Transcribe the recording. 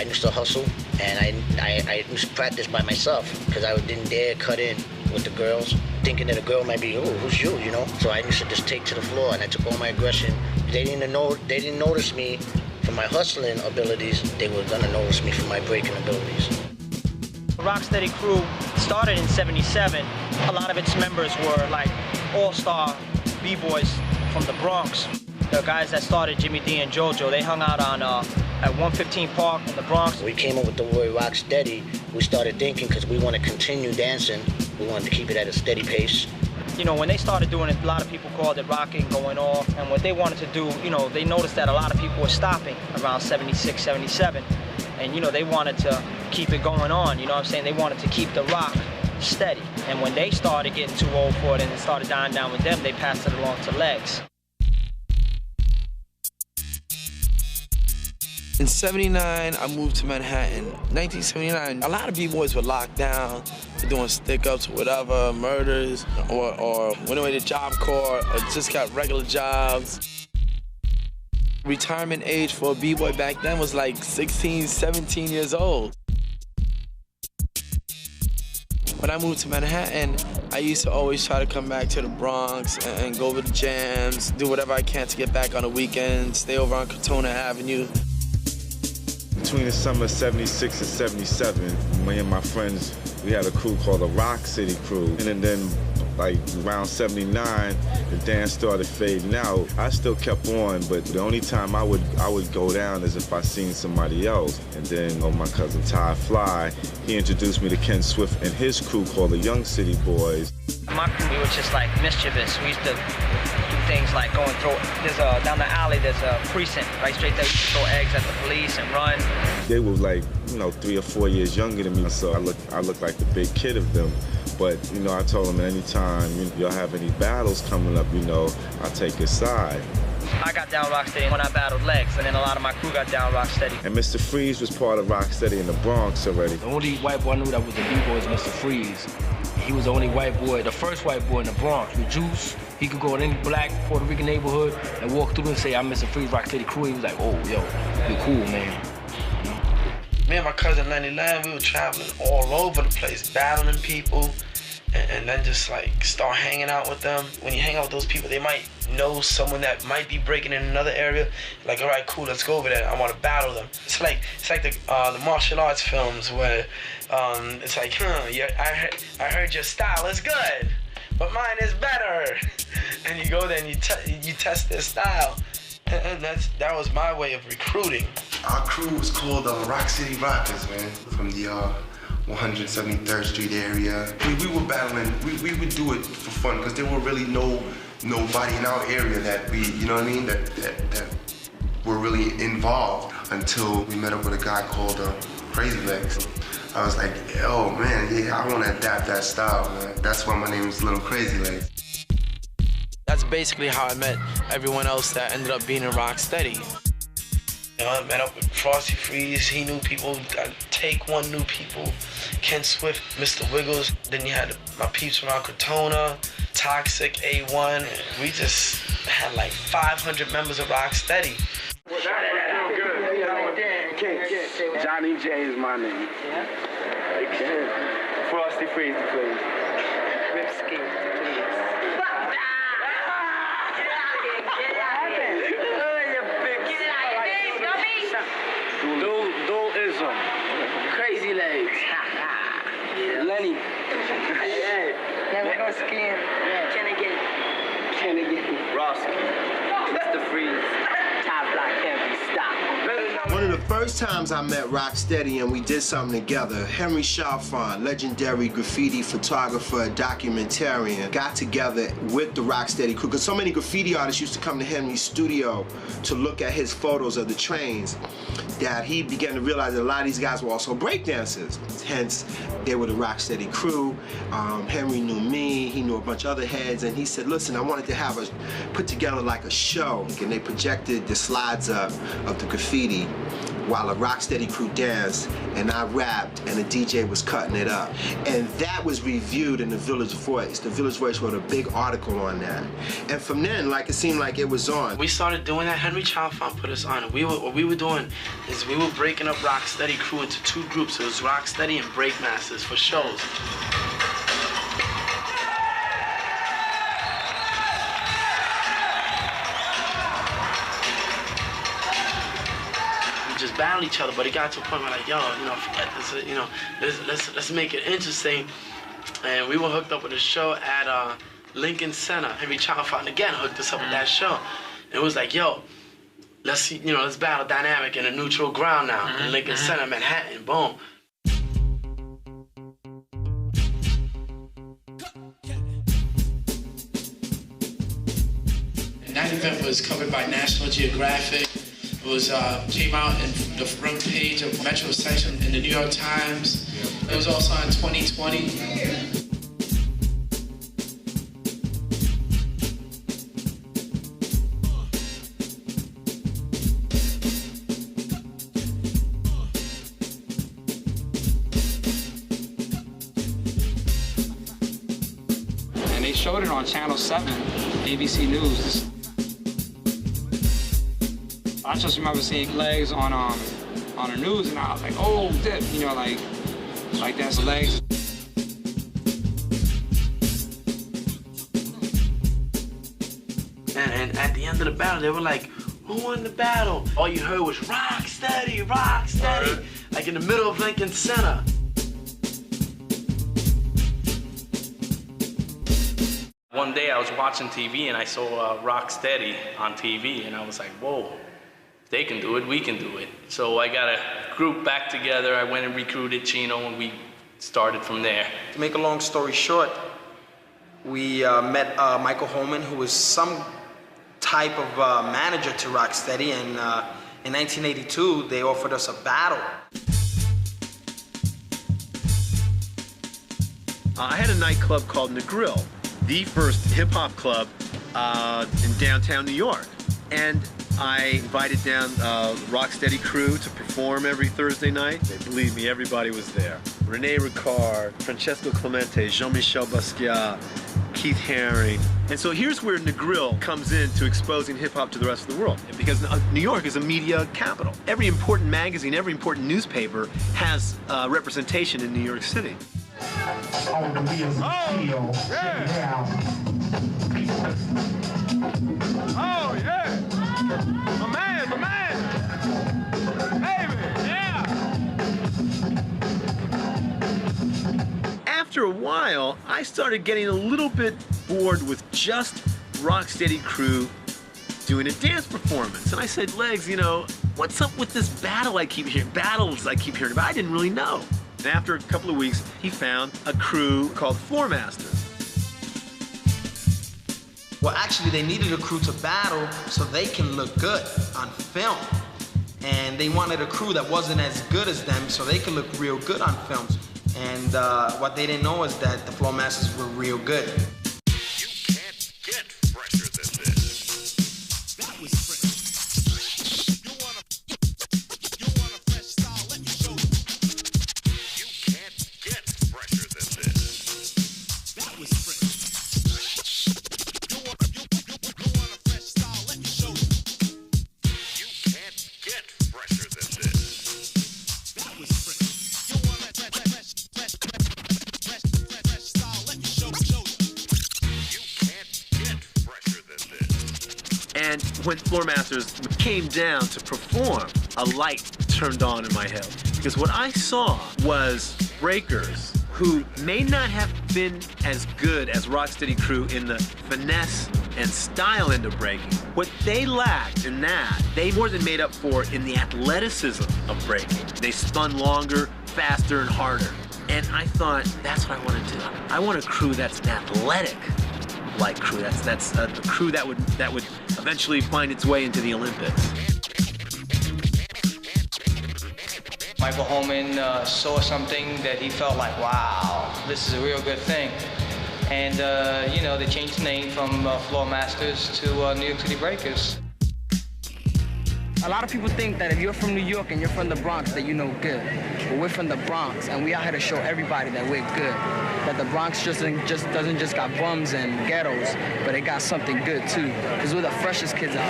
used to hustle, and I used to practice by myself because I didn't dare cut in with the girls, thinking that a girl might be, oh, who's you, you know? So I used to just take to the floor, and I took all my aggression. They didn't notice me for my hustling abilities. They were gonna notice me for my breaking abilities. Rocksteady Crew started in '77. A lot of its members were like all-star b-boys from the Bronx. The guys that started, Jimmy D and JoJo, they hung out on at 115 Park in the Bronx. We came up with the word Rocksteady. We started thinking because we want to continue dancing. We wanted to keep it at a steady pace. You know, when they started doing it, a lot of people called it rocking, going off. And what they wanted to do, you know, they noticed that a lot of people were stopping around 76, 77. And, you know, they wanted to keep it going on, you know what I'm saying? They wanted to keep the rock steady. And when they started getting too old for it and it started dying down with them, they passed it along to Legs. In '79, I moved to Manhattan. 1979, a lot of b-boys were locked down, doing stick-ups, whatever, murders, or went away to Job Corps, or just got regular jobs. Retirement age for a b-boy back then was like 16, 17 years old. When I moved to Manhattan, I used to always try to come back to the Bronx and go over to jams, do whatever I can to get back on the weekends, stay over on Cortona Avenue. Between the summer of '76 and '77, me and my friends, we had a crew called the Rock City Crew. And then like around '79, the dance started fading out. I still kept on, but the only time I would go down is if I seen somebody else. And then my cousin Ty Fly, he introduced me to Ken Swift and his crew called the Young City Boys. My crew, we were just like mischievous. We used to do things like go and throw, down the alley, there's a precinct, right straight there. We used to throw eggs at the police and run. They were like, 3 or 4 years younger than me, so I looked like the big kid of them. But, I told them anytime y'all have any battles coming up, I'll take your side. I got down Rocksteady when I battled Legs, and then a lot of my crew got down Rocksteady. And Mr. Freeze was part of Rocksteady in the Bronx already. The only white boy I knew that was the B-boy was Mr. Freeze. He was the only white boy, the first white boy in the Bronx with juice. He could go in any black Puerto Rican neighborhood and walk through and say, I'm Mr. Freeze, Rocksteady Crew. He was like, oh, yo, you're cool, man. Me and my cousin Lenny Lamb, we were traveling all over the place, battling people, and then just like start hanging out with them. When you hang out with those people, they might know someone that might be breaking in another area. Like, all right, cool, let's go over there. I want to battle them. It's like the martial arts films where it's like, yeah, I heard your style is good, but mine is better. And you go there and you test their style. And that was my way of recruiting. Our crew was called the Rock City Rockers, man, from the 173rd Street area. We were battling, we would do it for fun because there were really nobody in our area that that were really involved until we met up with a guy called Crazy Legs. I was like, oh man, yeah, I want to adapt that style, man. That's why my name is Little Crazy Legs. That's basically how I met everyone else that ended up being in Rocksteady. I met up with Frosty Freeze, he knew people, Take One knew people, Ken Swift, Mr. Wiggles, then you had my peeps from Cortona, Toxic, A1. We just had like 500 members of Rocksteady. Johnny J is my name. Yeah? Frosty Freeze, please. Ripski, please. Dualism. Crazy Legs. Lenny. Never go skiing. Can again. Roski. Mr. Freeze. Top block can't be stopped. One of the first times I met Rocksteady and we did something together, Henry Chalfant, legendary graffiti photographer, documentarian, got together with the Rocksteady crew because so many graffiti artists used to come to Henry's studio to look at his photos of the trains that he began to realize that a lot of these guys were also breakdancers. Hence, they were the Rocksteady crew. Henry knew me, he knew a bunch of other heads, and he said, listen, I wanted to put together like a show. And they projected the slides up of the graffiti while a Rocksteady crew danced, and I rapped, and the DJ was cutting it up. And that was reviewed in the Village Voice. The Village Voice wrote a big article on that. And from then, like, it seemed like it was on. We started doing that. Henry Chalfant put us on. What we were doing is we were breaking up Rocksteady crew into two groups. It was Rocksteady and Breakmasters for shows. Just battle each other, but it got to a point where like, yo, you know, forget this, you know, let's make it interesting. And we were hooked up with a show at Lincoln Center. Henry Chalfant again hooked us up with that show. And it was like, yo, let's battle dynamic in a neutral ground now in Lincoln Center, Manhattan, boom. 95th was covered by National Geographic. It was came out in the front page of Metro section in the New York Times. It was also in 2020. They showed it on Channel 7, ABC News. I just remember seeing legs on the news, and I was like, oh, dip, you know, like that's legs. And at the end of the battle, they were like, who won the battle? All you heard was Rocksteady, Rocksteady, like in the middle of Lincoln Center. One day I was watching TV and I saw Rocksteady on TV, and I was like, whoa, if they can do it, we can do it. So I got a group back together. I went and recruited Chino, and we started from there. To make a long story short, we met Michael Holman, who was some type of manager to Rocksteady, and in 1982, they offered us a battle. I had a nightclub called Negril, the first hip-hop club in downtown New York. And I invited down Rocksteady crew to perform every Thursday night. Believe me, everybody was there. Rene Ricard, Francesco Clemente, Jean-Michel Basquiat, Keith Haring. And so here's where Negril comes into exposing hip-hop to the rest of the world. Because New York is a media capital. Every important magazine, every important newspaper has representation in New York City. On the wheels of steel. Check it out. Oh, yeah. My man. Baby, yeah. After a while, I started getting a little bit bored with just Rocksteady crew doing a dance performance. And I said, Legs, you know, what's up with this battles I keep hearing about? I didn't really know. And after a couple of weeks, he found a crew called Floor Masters. Well, actually, they needed a crew to battle so they can look good on film. And they wanted a crew that wasn't as good as them so they could look real good on films. And what they didn't know is that the Floor Masters were real good. You can't get fresher than this. That was fresh. You want a fresh style? Let me show you. You can't get fresher than this. That was fresh. You want a fresh style? Let me show you. You can't get fresher than this. That was fresh. You want a fresh style? Let me show you. You can't get fresher than this. And when Floor Masters came down to perform, a light turned on in my head. Because what I saw was breakers who may not have been as good as Rocksteady crew in the finesse and style end of breaking. What they lacked in that, they more than made up for in the athleticism of breaking. They spun longer, faster, and harder. And I thought, that's what I want to do. I want a crew that's an athletic-like crew. That's a crew that would eventually find its way into the Olympics. Michael Holman saw something that he felt like, wow, this is a real good thing. And, you know, they changed the name from Floor Masters to New York City Breakers. A lot of people think that if you're from New York and you're from the Bronx, that you know good. But we're from the Bronx, and we out here to show everybody that we're good. That the Bronx doesn't just got bums and ghettos, but it got something good too. Because we're the freshest kids out.